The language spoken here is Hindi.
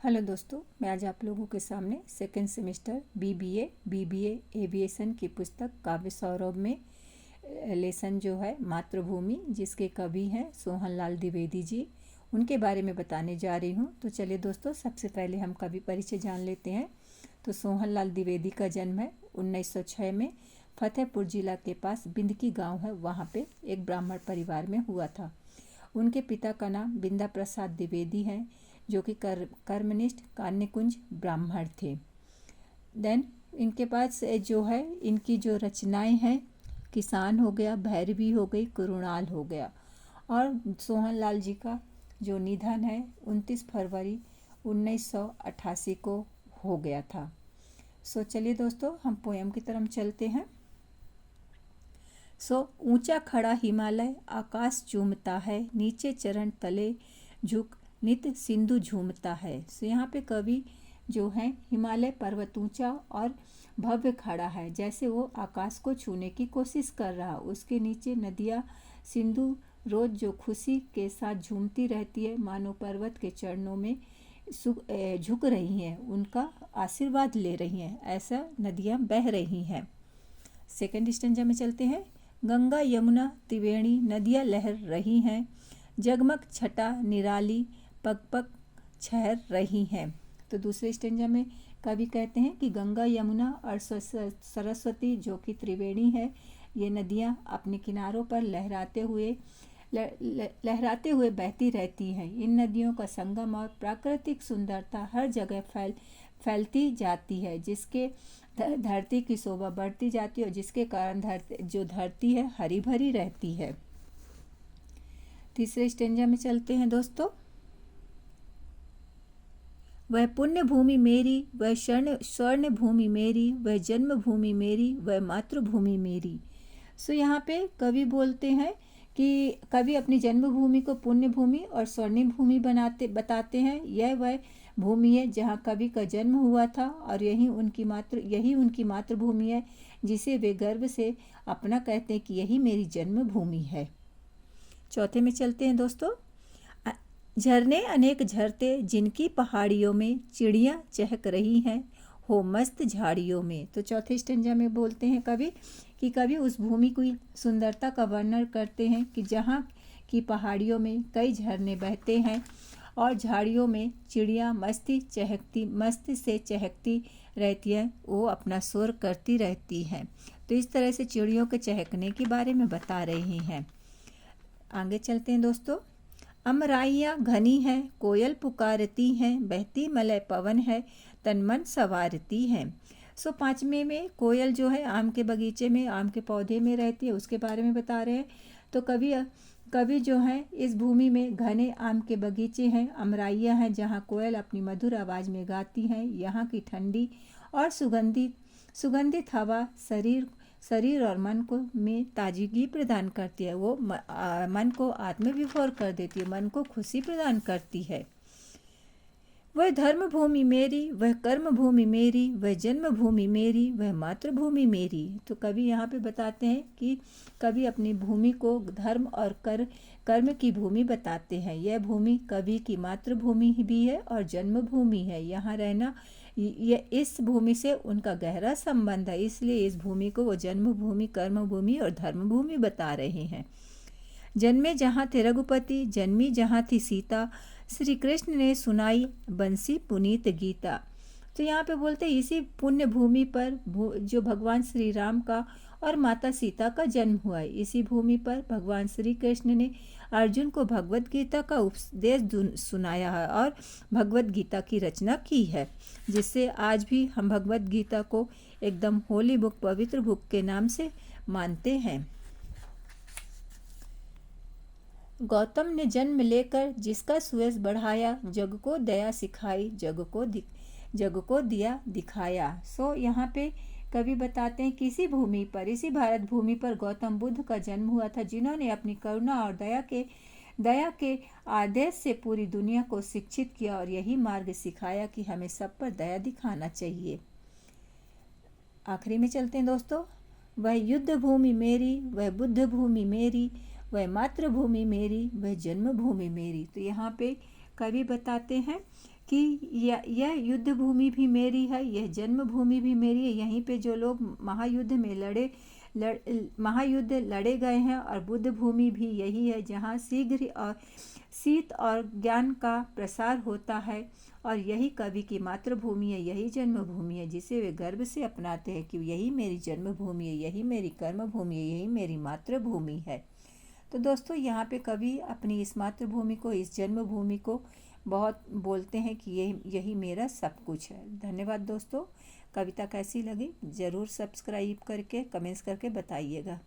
हेलो दोस्तों, मैं आज आप लोगों के सामने सेकेंड सेमेस्टर बीबीए एविएशन की पुस्तक काव्य सौरभ में लेसन जो है मातृभूमि, जिसके कवि हैं सोहनलाल द्विवेदी जी, उनके बारे में बताने जा रही हूँ। तो चलिए दोस्तों, सबसे पहले हम कवि परिचय जान लेते हैं। तो सोहनलाल द्विवेदी का जन्म है 1906 में फतेहपुर जिला के पास बिंदकी गांव है, वहाँ पे एक ब्राह्मण परिवार में हुआ था। उनके पिता का नाम बिंदा प्रसाद द्विवेदी है, जो कि कर्मनिष्ठ कान्यकुंज ब्राह्मण थे। देन इनके पास जो है इनकी जो रचनाएं हैं, किसान हो गया, भैरवी हो गई, कुरुणाल हो गया। और सोहनलाल जी का जो निधन है 29 फरवरी 1988 को हो गया था। सो चलिए दोस्तों, हम पोयम की तरफ चलते हैं। ऊंचा खड़ा हिमालय आकाश चूमता है, नीचे चरण तले झुक नित सिंधु झूमता है। यहाँ पे कवि जो है हिमालय पर्वत ऊंचा और भव्य खड़ा है, जैसे वो आकाश को छूने की कोशिश कर रहा। उसके नीचे नदियाँ सिंधु रोज जो खुशी के साथ झूमती रहती है, मानो पर्वत के चरणों में झुक रही हैं, उनका आशीर्वाद ले रही हैं, ऐसा नदियाँ बह रही हैं। सेकंड स्टेंजा में चलते हैं। गंगा यमुना त्रिवेणी नदियाँ लहर रही हैं, जगमग छटा निराली पग पग छहर रही हैं। तो दूसरे स्टेंजा में कवि कहते हैं कि गंगा यमुना और सरस्वती जो कि त्रिवेणी है, ये नदियाँ अपने किनारों पर लहराते हुए बहती रहती हैं। इन नदियों का संगम और प्राकृतिक सुंदरता हर जगह फैलती जाती है, जिसके धरती की शोभा बढ़ती जाती है और जिसके कारण धरती है हरी भरी रहती है। तीसरे स्टेंजा में चलते हैं दोस्तों। वह पुण्य भूमि मेरी, वह स्वर्ण भूमि मेरी, वह जन्म भूमि मेरी, वह मातृभूमि मेरी। यहाँ पे कवि बोलते हैं कि कवि अपनी जन्मभूमि को पुण्य भूमि और स्वर्णिम भूमि बताते हैं। यह वह भूमि है जहाँ कवि का जन्म हुआ था और यही उनकी मातृभूमि है, जिसे वे गर्व से अपना कहते हैं कि यही मेरी जन्मभूमि है। चौथे में चलते हैं दोस्तों। झरने अनेक झरते जिनकी पहाड़ियों में चिड़ियाँ चहक रही हैं, हो मस्त झाड़ियों में। तो चौथे स्टेंजा में बोलते हैं कवि उस भूमि की सुंदरता का वर्णन करते हैं कि जहाँ की पहाड़ियों में कई झरने बहते हैं और झाड़ियों में चिड़ियाँ मस्त से चहकती रहती हैं, वो अपना शोर करती रहती हैं। तो इस तरह से चिड़ियों के चहकने के बारे में बता रही हैं। आगे चलते हैं दोस्तों। अमराइयाँ घनी हैं, कोयल पुकारती हैं, बहती मलय पवन है, तन मन संवारती हैं। पांचवें में कोयल जो है आम के बगीचे में, आम के पौधे में रहती है, उसके बारे में बता रहे हैं। तो कवि जो है इस भूमि में घने आम के बगीचे हैं, अमराइयाँ हैं जहाँ कोयल अपनी मधुर आवाज़ में गाती हैं। यहाँ की ठंडी और सुगंधित हवा शरीर और मन को में ताजगी प्रदान करती है। वो मन को आत्मविभोर कर देती है, मन को खुशी प्रदान करती है। वह धर्म भूमि मेरी, वह कर्म भूमि मेरी, वह जन्म भूमि मेरी, वह मातृभूमि मेरी। तो कवि यहाँ पे बताते हैं कि कवि अपनी भूमि को धर्म और कर्म की भूमि बताते हैं। यह भूमि कवि की मातृभूमि भी है और जन्मभूमि है। यहाँ रहना, इस भूमि से उनका गहरा संबंध है, इसलिए इस भूमि को वो जन्मभूमि, कर्मभूमि और धर्मभूमि बता रहे हैं। जन्मे जहाँ थे रघुपति, जन्मी जहाँ थी सीता, श्री कृष्ण ने सुनाई बंसी पुनीत गीता। तो यहाँ पे बोलते हैं इसी पुण्य भूमि पर जो भगवान श्री राम का और माता सीता का जन्म हुआ है, इसी भूमि पर भगवान श्री कृष्ण ने अर्जुन को भगवत गीता का उपदेश सुनाया है और भगवत गीता की रचना की है, जिससे आज भी हम भगवत गीता को एकदम होली बुक, पवित्र बुक के नाम से मानते हैं। गौतम ने जन्म लेकर जिसका सुयश बढ़ाया, जग को दया सिखाई, जग को दिया दिखाया। यहाँ पे कवि बताते हैं कि इसी भारत भूमि पर गौतम बुद्ध का जन्म हुआ था, जिन्होंने अपनी करुणा और दया के आदेश से पूरी दुनिया को शिक्षित किया और यही मार्ग सिखाया कि हमें सब पर दया दिखाना चाहिए। आखिरी में चलते हैं दोस्तों। वह युद्ध भूमि मेरी, वह बुद्ध भूमि मेरी, वह मातृभूमि मेरी, वह जन्मभूमि मेरी। तो यहाँ पे कवि बताते हैं कि यह युद्ध भूमि भी मेरी है, यह जन्मभूमि भी मेरी है। यहीं पे जो लोग महायुद्ध में महायुद्ध लड़े गए हैं, और बुद्ध भूमि भी यही है जहाँ शीघ्र और शीत और ज्ञान का प्रसार होता है। और यही कवि की मातृभूमि है, यही जन्मभूमि है, जिसे वे गर्व से अपनाते हैं कि यही मेरी जन्मभूमि है, यही मेरी कर्मभूमि है, यही मेरी मातृभूमि है। तो दोस्तों, यहाँ पे कवि अपनी इस मातृभूमि को, इस जन्मभूमि को बहुत बोलते हैं कि यही मेरा सब कुछ है। धन्यवाद दोस्तों। कविता कैसी लगी ज़रूर सब्सक्राइब करके कमेंट्स करके बताइएगा।